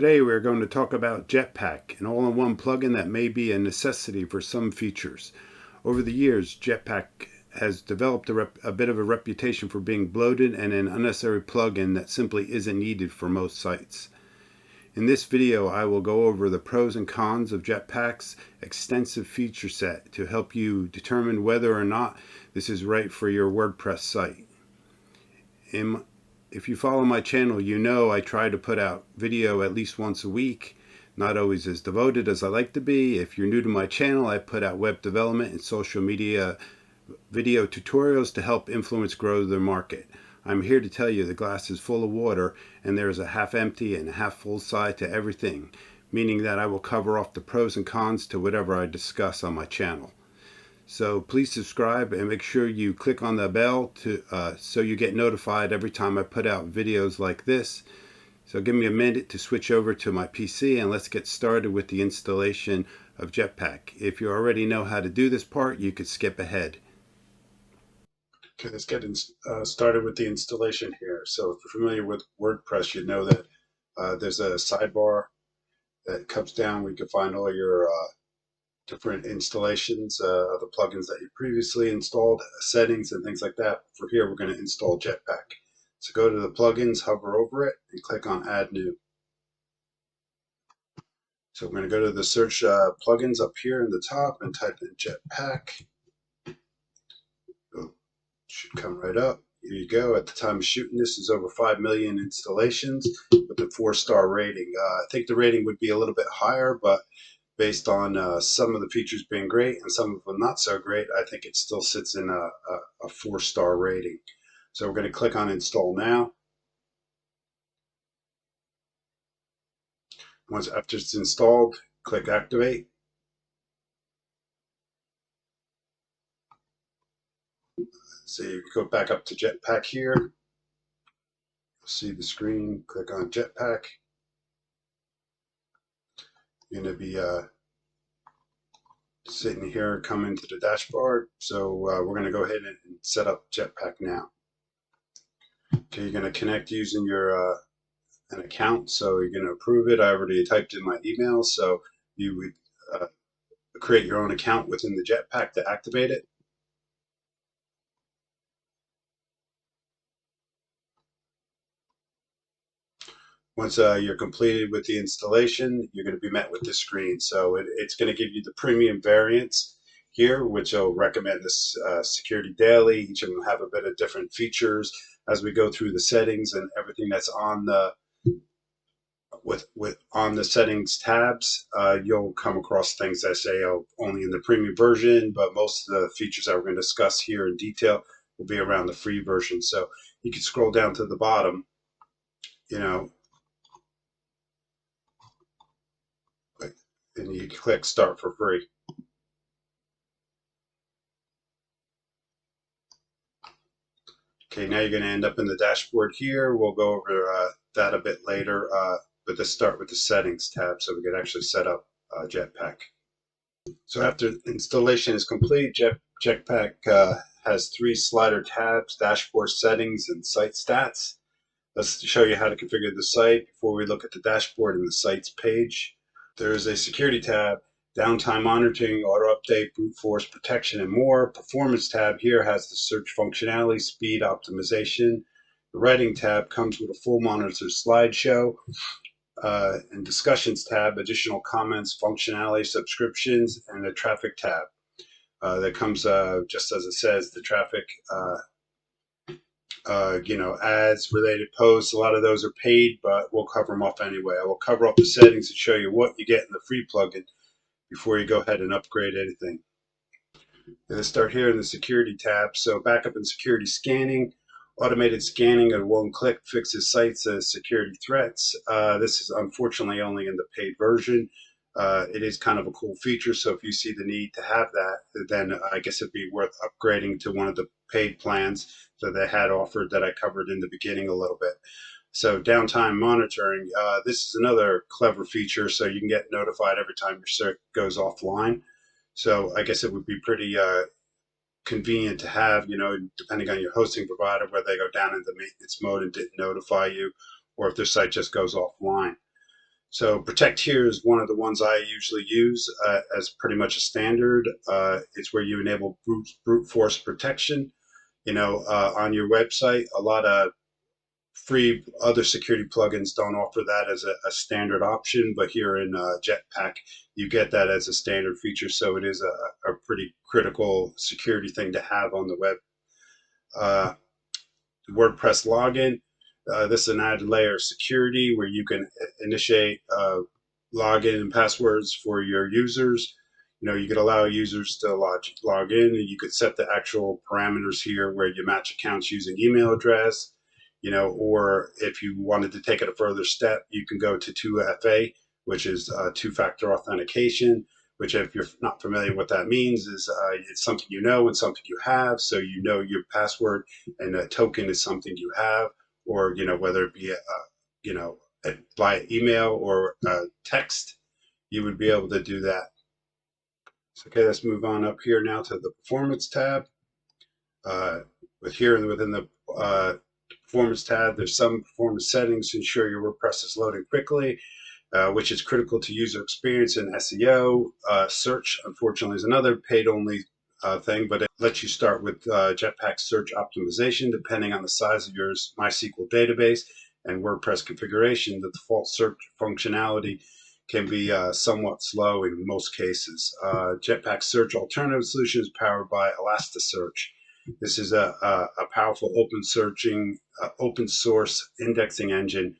Today we're going to talk about Jetpack, an all-in-one plugin that may be a necessity for some features. Over the years, Jetpack has developed a bit of a reputation for being bloated and an unnecessary plugin that simply isn't needed for most sites. In this video, I will go over the pros and cons of Jetpack's extensive feature set to help you determine whether or not this is right for your WordPress site. If you follow my channel, you know I try to put out video at least once a week. Not always as devoted as I like to be. If you're new to my channel, I put out web development and social media video tutorials to help influence grow the market. I'm here to tell you the glass is full of water and there is a half empty and a half full side to everything, meaning that I will cover off the pros and cons to whatever I discuss on my channel. So please subscribe and make sure you click on the bell so you get notified every time I put out videos like this. So give me a minute to switch over to my PC and let's get started with the installation of Jetpack. If you already know how to do this part, you could skip ahead. Okay, let's get started with the installation here. So if you're familiar with WordPress, you know that there's a sidebar that comes down where you can find all your different installations of the plugins that you previously installed, settings and things like that. For here, we're going to install Jetpack. So go to the plugins, hover over it, and click on Add New. So we're going to go to the search plugins up here in the top and type in Jetpack. Oh, should come right up. Here you go. At the time of shooting this, is over 5 million installations with a 4-star rating. I think the rating would be a little bit higher, but based on some of the features being great and some of them not so great, I think it still sits in a 4-star rating. So we're going to click on Install Now. Once after it's installed, click Activate. So you go back up to Jetpack here. You'll see the screen. Click on Jetpack. You're going to be sitting here, come into the dashboard. So we're going to go ahead and set up Jetpack now. Okay, you're going to connect using your an account, so you're going to approve it. I already typed in my email, so you would create your own account within the Jetpack to activate it. Once you're completed with the installation, you're going to be met with this screen. So it's going to give you the premium variants here, which will recommend this Security Daily. Each of them have a bit of different features. As we go through the settings and everything that's on the on the settings tabs, you'll come across things that say only in the premium version, but most of the features that we're going to discuss here in detail will be around the free version. So you can scroll down to the bottom, you know, and you click Start for free. Okay, now you're going to end up in the dashboard here. We'll go over that a bit later, but let's start with the settings tab so we can actually set up Jetpack. So after installation is complete, Jetpack has 3 slider tabs: dashboard, settings, and site stats. Let's show you how to configure the site before we look at the dashboard and the sites page. There is a security tab, downtime monitoring, auto update, brute force protection, and more. Performance tab here has the search functionality, speed optimization. The writing tab comes with a full monitor slideshow. And discussions tab, additional comments, functionality, subscriptions, and the traffic tab. That comes just as it says, the traffic, ads, related posts. A lot of those are paid, but we'll cover them off anyway. I will cover off the settings and show you what you get in the free plugin before you go ahead and upgrade anything. Let's start here in the security tab. So backup and security scanning. Automated scanning at one click fixes sites as security threats. This is unfortunately only in the paid version. It is kind of a cool feature, so if you see the need to have that, then I guess it'd be worth upgrading to one of the paid plans that they had offered that I covered in the beginning a little bit. So downtime monitoring, this is another clever feature, so you can get notified every time your site goes offline. So I guess it would be pretty convenient to have, depending on your hosting provider, where they go down into maintenance mode and didn't notify you, or if their site just goes offline. So Protect here is one of the ones I usually use as pretty much a standard. It's where you enable brute force protection. On your website, a lot of free other security plugins don't offer that as a standard option, but here in Jetpack, you get that as a standard feature. So it is a pretty critical security thing to have on the web. Uh, WordPress login. This is an added layer of security where you can initiate login and passwords for your users. You could allow users to log in, and you could set the actual parameters here where you match accounts using email address. Or if you wanted to take it a further step, you can go to 2FA, which is two-factor authentication, which if you're not familiar what that means is it's something you know and something you have. So your password and a token is something you have, or whether it be via email or text, you would be able to do that. So, okay, let's move on up here now to the performance tab. Within the performance tab, there's some performance settings to ensure your WordPress is loading quickly, which is critical to user experience and SEO. Search, unfortunately, is another paid-only thing, but it lets you start with Jetpack search optimization depending on the size of your MySQL database and WordPress configuration. The default search functionality can be somewhat slow in most cases. Jetpack search alternative solution is powered by Elasticsearch. This is a powerful open source indexing engine,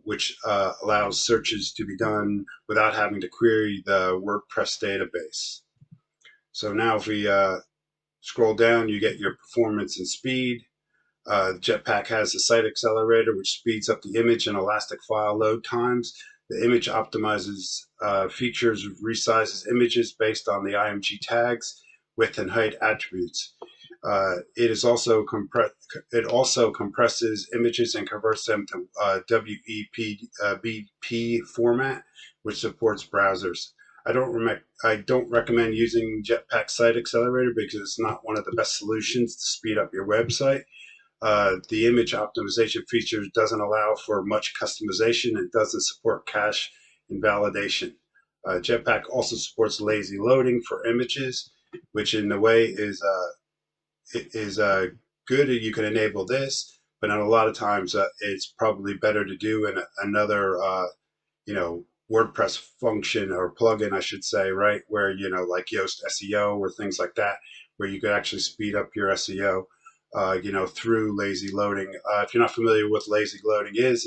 which allows searches to be done without having to query the WordPress database. So now if we scroll down, you get your performance and speed. Jetpack has a site accelerator, which speeds up the image and elastic file load times. The image optimizes features, resizes images based on the IMG tags, width and height attributes. It also compresses images and converts them to WEP-BP format, which supports browsers. I don't recommend using Jetpack Site Accelerator because it's not one of the best solutions to speed up your website. The image optimization feature doesn't allow for much customization and doesn't support cache invalidation. Jetpack also supports lazy loading for images, which in a way is good. You can enable this, but a lot of times it's probably better to do in another WordPress function or plugin, I should say, right? Where like Yoast SEO or things like that, where you could actually speed up your SEO, through lazy loading. If you're not familiar with lazy loading is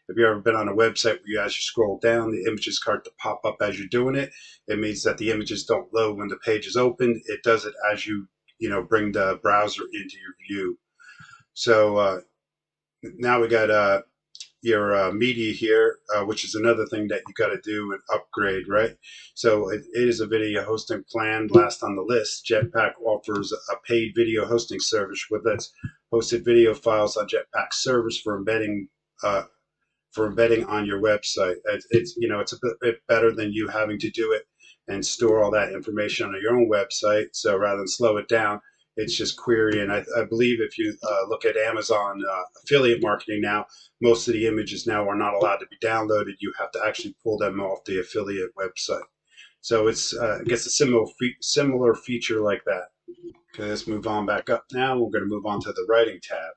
if you've ever been on a website where as you scroll down, the images start to pop up as you're doing it. It means that the images don't load when the page is opened. It does it as you bring the browser into your view. So now we got your media here, which is another thing that you got to do and upgrade, right? So it is a video hosting plan. Last on the list, Jetpack offers a paid video hosting service with its hosted video files on Jetpack servers for embedding on your website. It's a bit better than you having to do it and store all that information on your own website. So rather than slow it down, it's just query. And I believe if you look at Amazon affiliate marketing now, most of the images now are not allowed to be downloaded. You have to actually pull them off the affiliate website. So it's I guess a similar feature like that. Okay, let's move on back up now. We're going to move on to the writing tab.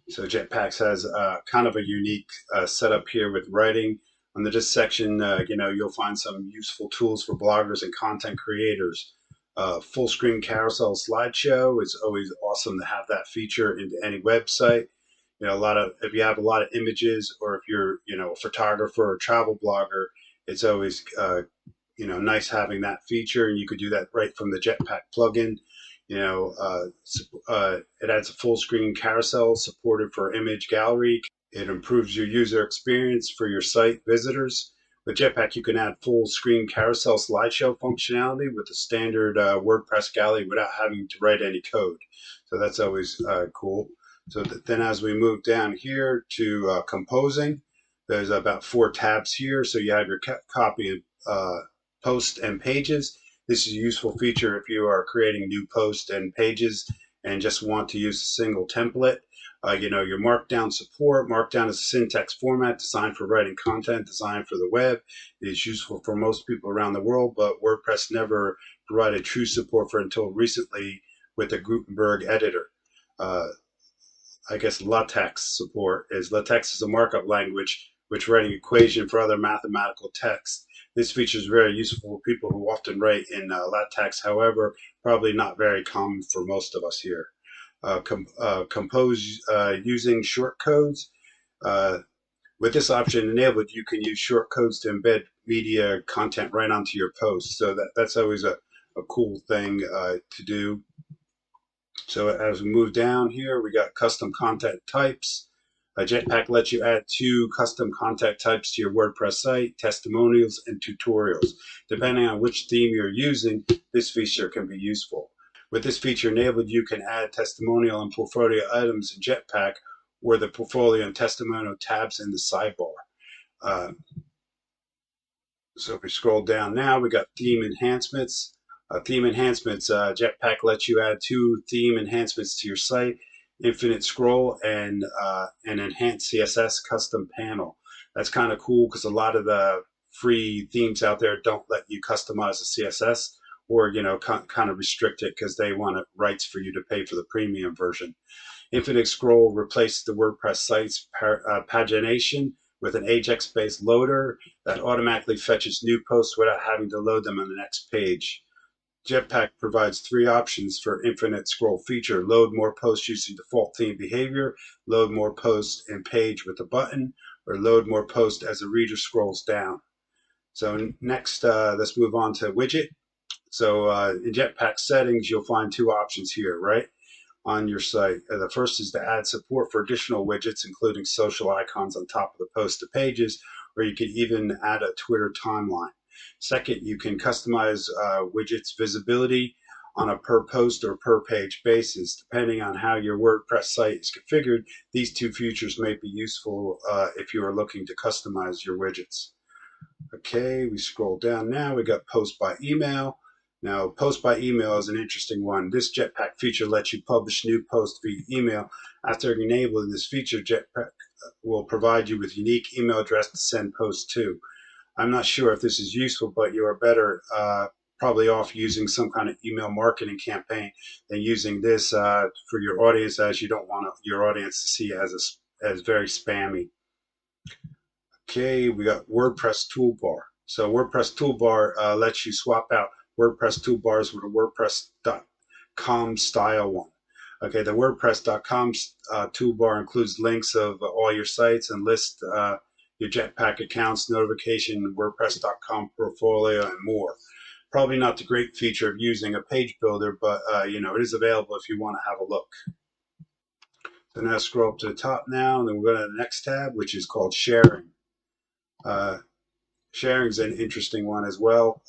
So Jetpacks has kind of a unique setup here with writing. Under this section, you'll find some useful tools for bloggers and content creators. Full screen carousel slideshow is always awesome to have that feature into any website. If you have a lot of images, or if you're a photographer or travel blogger, it's always nice having that feature, and you could do that right from the Jetpack plugin. It adds a full screen carousel supported for image gallery. It improves your user experience for your site visitors. With Jetpack, you can add full screen carousel slideshow functionality with the standard WordPress gallery without having to write any code. So that's always cool. So then as we move down here to composing, there's about 4 tabs here. So you have your copy posts and pages. This is a useful feature if you are creating new posts and pages and just want to use a single template. Your Markdown support. Markdown is a syntax format designed for writing content, designed for the web. It is useful for most people around the world, but WordPress never provided true support for it until recently with the Gutenberg editor. Uh, I guess LaTeX support is. LaTeX is a markup language which writing equation for other mathematical text. This feature is very useful for people who often write in LaTeX, however, probably not very common for most of us here. Compose using shortcodes. Uh, with this option enabled, you can use shortcodes to embed media content right onto your post. So that's always a cool thing to do. So as we move down here, we got custom content types. Jetpack lets you add 2 custom content types to your WordPress site, testimonials and tutorials. Depending on which theme you're using, this feature can be useful. With this feature enabled, you can add testimonial and portfolio items in Jetpack or the portfolio and testimonial tabs in the sidebar. So if we scroll down now, we got theme enhancements. Jetpack lets you add 2 theme enhancements to your site: infinite scroll and an enhanced CSS custom panel. That's kind of cool because a lot of the free themes out there don't let you customize the CSS, or kind of restrict it because they want rights for you to pay for the premium version. Infinite Scroll replaced the WordPress site's pagination with an Ajax-based loader that automatically fetches new posts without having to load them on the next page. Jetpack provides 3 options for Infinite Scroll feature: load more posts using default theme behavior, load more posts in page with a button, or load more posts as the reader scrolls down. So next, let's move on to widget. So in Jetpack settings, you'll find 2 options here, right, on your site. The first is to add support for additional widgets, including social icons on top of the post to pages, or you could even add a Twitter timeline. Second, you can customize widgets visibility on a per post or per page basis. Depending on how your WordPress site is configured, these 2 features may be useful if you are looking to customize your widgets. Okay, we scroll down now. We got post by email. Now, post by email is an interesting one. This Jetpack feature lets you publish new posts via email. After enabling this feature, Jetpack will provide you with unique email address to send posts to. I'm not sure if this is useful, but you are better probably off using some kind of email marketing campaign than using this for your audience, as you don't want your audience to see it as very spammy. Okay, we got WordPress toolbar. So WordPress toolbar lets you swap out WordPress toolbars with a WordPress.com style one. Okay, the WordPress.com toolbar includes links of all your sites and lists your Jetpack accounts, notification, WordPress.com portfolio, and more. Probably not the great feature of using a page builder, but it is available if you want to have a look. So now scroll up to the top now, and then we'll go to the next tab, which is called sharing. Sharing is an interesting one as well.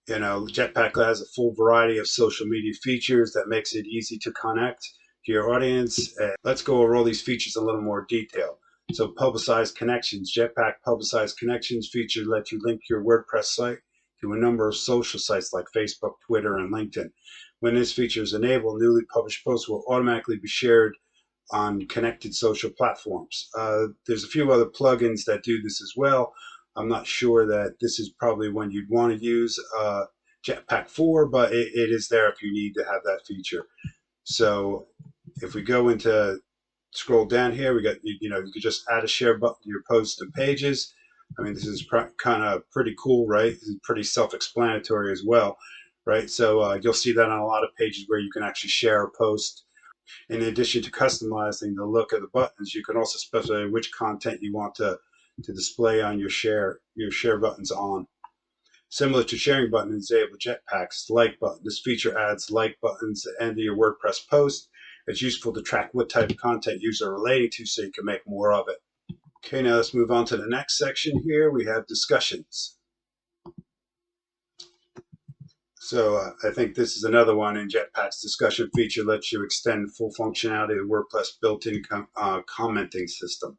Jetpack has a full variety of social media features that makes it easy to connect to your audience. Let's go over all these features in a little more detail. So publicized connections. Jetpack publicized connections feature lets you link your WordPress site to a number of social sites like Facebook, Twitter, and LinkedIn. When this feature is enabled, newly published posts will automatically be shared on connected social platforms. There's a few other plugins that do this as well. I'm not sure that this is probably one you'd want to use Jetpack for, but it is there if you need to have that feature. So if we go into scroll down here, we got you could just add a share button to your posts and pages. I mean, this is kind of pretty cool, right? This is pretty self-explanatory as well, right? So you'll see that on a lot of pages where you can actually share a post. In addition to customizing the look of the buttons, you can also specify which content you want to display on your share buttons on. Similar to sharing buttons, enable Jetpack's like button. This feature adds like buttons at the end of your WordPress post. It's useful to track what type of content users are relating to so you can make more of it. Okay, now let's move on to the next section here. We have discussions. So I think this is another one in Jetpack's discussion feature lets you extend full functionality of WordPress built-in commenting system.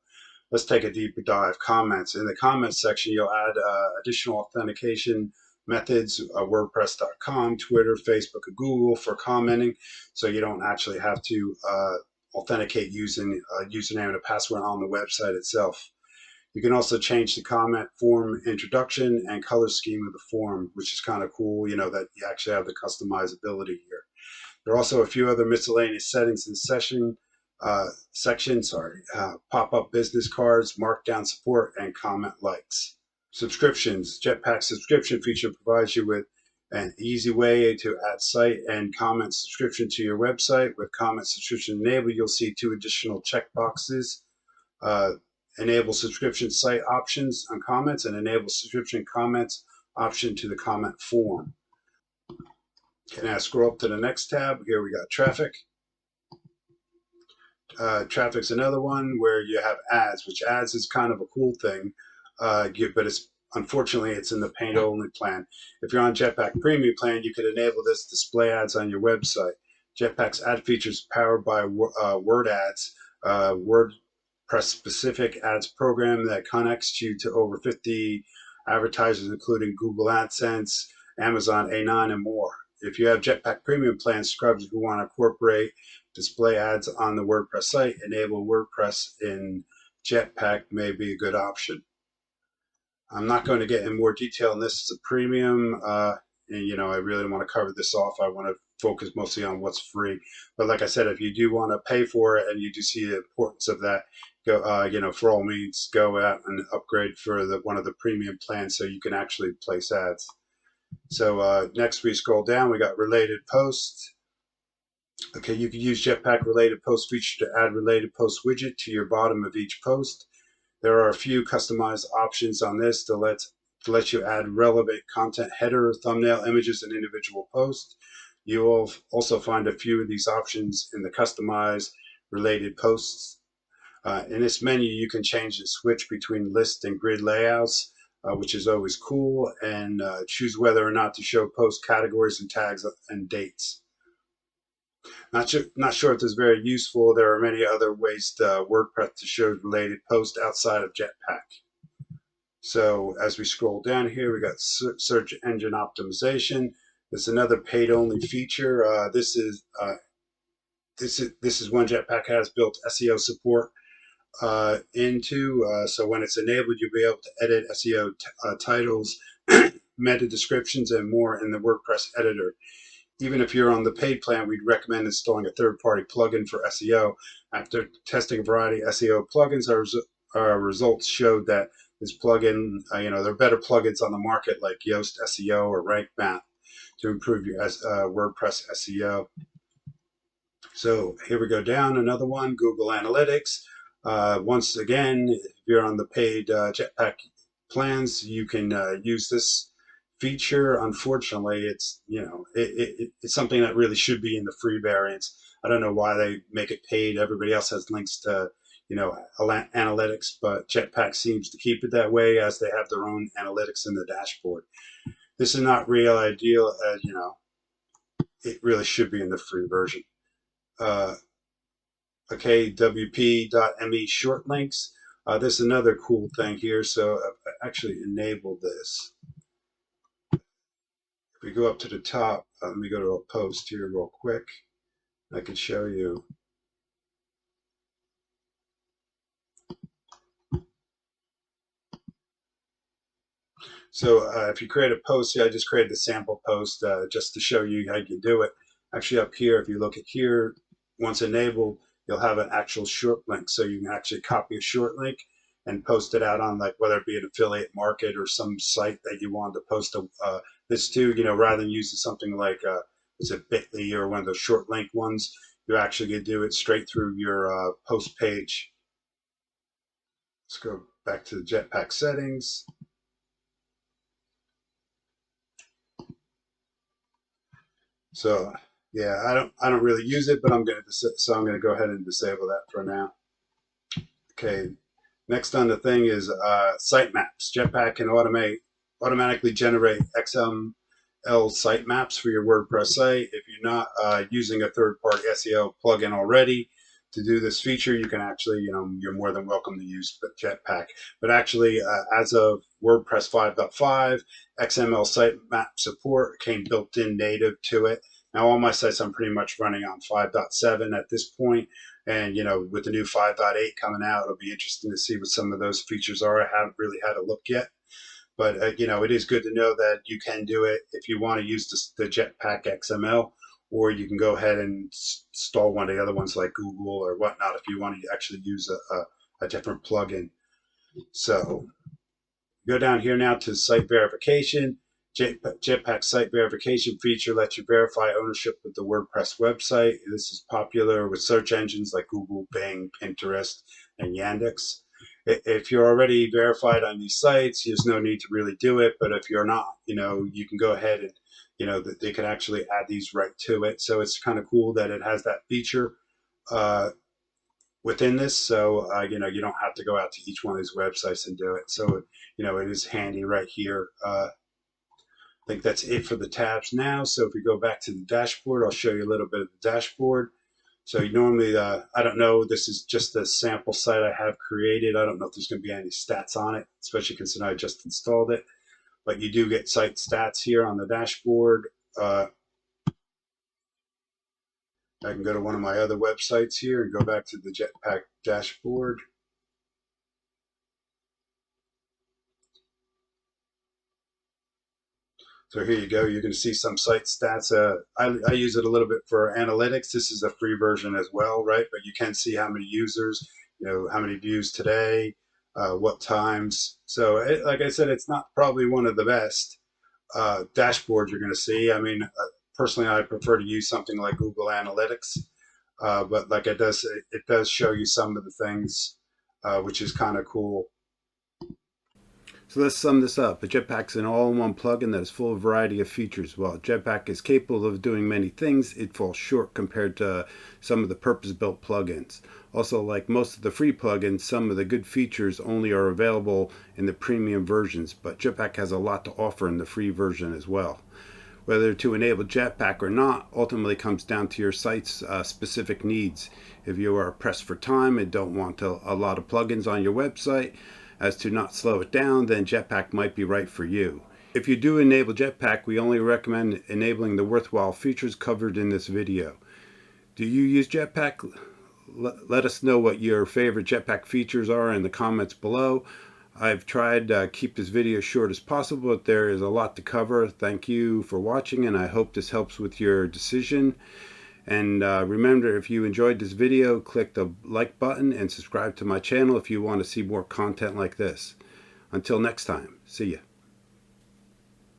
Let's take a deeper dive. Comments. In the comments section, you'll add additional authentication methods, WordPress.com, Twitter, Facebook, and Google for commenting, so you don't actually have to authenticate using a username and a password on the website itself. You can also change the comment form introduction and color scheme of the form, which is kind of cool, that you actually have the customizability here. There are also a few other miscellaneous settings in the section, pop-up business cards, markdown support, and comment likes. Subscriptions. Jetpack subscription feature provides you with an easy way to add site and comment subscription to your website. With comment subscription enabled, you'll see 2 additional checkboxes. Enable subscription site options on comments and enable subscription comments option to the comment form. Okay, now scroll up to the next tab. Here we got traffic. Traffic's another one where you have ads, which ads is kind of a cool thing, but unfortunately it's in the paid only plan. If you're on Jetpack Premium plan, you could enable this display ads on your website. Jetpack's ad features powered by Word Ads, WordPress specific ads program that connects you to over 50 advertisers, including Google AdSense, Amazon A9, and more. If you have Jetpack Premium plan subscribers who want to incorporate display ads on the WordPress site, enable WordPress in Jetpack may be a good option. I'm not going to get in more detail on this. It's a premium, and I really don't want to cover this off. I want to focus mostly on what's free. But like I said, if you do want to pay for it and you do see the importance of that, go, for all means, go out and upgrade for one of the premium plans so you can actually place ads. So next we scroll down, we got related posts. Okay, you can use Jetpack related post feature to add related post widget to your bottom of each post. There are a few customized options on this to let you add relevant content header, thumbnail, images, and individual posts. You will also find a few of these options in the customized related posts. In this menu, you can change and switch between list and grid layouts, which is always cool, and choose whether or not to show post categories and tags and dates. Not sure if this is very useful. There are many other ways to WordPress to show related posts outside of Jetpack. So as we scroll down here, we got search engine optimization. There's another paid-only feature. This is one Jetpack has built SEO support into. So when it's enabled, you'll be able to edit SEO titles, meta descriptions, and more in the WordPress editor. Even if you're on the paid plan, we'd recommend installing a third-party plugin for SEO. After testing a variety of SEO plugins, our results showed that this plugin, there are better plugins on the market like Yoast SEO or Rank Math to improve your WordPress SEO. So here we go down, another one, Google Analytics. Once again, if you're on the paid Jetpack plans, you can use this feature. Unfortunately, it's it's something that really should be in the free variants. I don't know why they make it paid. Everybody else has links to analytics, but Jetpack seems to keep it that way as they have their own analytics in the dashboard. This is not real ideal. It really should be in the free version. Okay, WP.me short links. This is another cool thing here. So I actually enabled this. If we go up to the top, let me go to a post here real quick. I can show you. So if you create a post, I just created a sample post just to show you how you can do it. Actually up here, if you look at here, once enabled, you'll have an actual short link. So you can actually copy a short link and post it out on whether it be an affiliate market or some site that you want to post this to, rather than using something like is it Bitly or one of those short link ones, you actually can do it straight through your post page. Let's go back to the Jetpack settings. So yeah, I don't really use it, but I'm gonna go ahead and disable that for now. Okay, next on the thing is sitemaps. Jetpack can automatically generate XML sitemaps for your WordPress site. If you're not using a third-party SEO plugin already to do this feature, you can actually, you're more than welcome to use Jetpack. But actually, as of WordPress 5.5, XML sitemap support came built in native to it. Now, all my sites I'm pretty much running on 5.7 at this point, and with the new 5.8 coming out, it'll be interesting to see what some of those features are. I haven't really had a look yet, but it is good to know that you can do it if you want to use the Jetpack XML, or you can go ahead and install one of the other ones like Google or whatnot if you want to actually use a different plugin. So go down here now to site verification. Jetpack site verification feature lets you verify ownership with the WordPress website. This is popular with search engines like Google, Bing, Pinterest, and Yandex. If you're already verified on these sites, there's no need to really do it. But if you're not, you can go ahead and, they can actually add these right to it. So it's kind of cool that it has that feature within this. So, you don't have to go out to each one of these websites and do it. So, it is handy right here. I think that's it for the tabs now. So if we go back to the dashboard, I'll show you a little bit of the dashboard. So normally, I don't know, this is just a sample site I have created. I don't know if there's going to be any stats on it, especially considering I just installed it. But you do get site stats here on the dashboard. I can go to one of my other websites here and go back to the Jetpack dashboard. So here you go. You're going to see some site stats. I use it a little bit for analytics. This is a free version as well, right? But you can see how many users, how many views today, what times. So like I said, it's not probably one of the best dashboards you're going to see. I mean, personally, I prefer to use something like Google Analytics. But like it does show you some of the things, which is kind of cool. So let's sum this up. A Jetpack is an all-in-one plugin that is full of a variety of features. While Jetpack is capable of doing many things, it falls short compared to some of the purpose-built plugins. Also, like most of the free plugins, some of the good features only are available in the premium versions, but Jetpack has a lot to offer in the free version as well. Whether to enable Jetpack or not ultimately comes down to your site's specific needs. If you are pressed for time and don't want a lot of plugins on your website, as to not slow it down, then Jetpack might be right for you. If you do enable Jetpack, we only recommend enabling the worthwhile features covered in this video. Do you use Jetpack? Let us know what your favorite Jetpack features are in the comments below. I've tried to keep this video short as possible, but there is a lot to cover. Thank you for watching, and I hope this helps with your decision. And remember, if you enjoyed this video, click the like button and subscribe to my channel if you want to see more content like this. Until next time, see ya.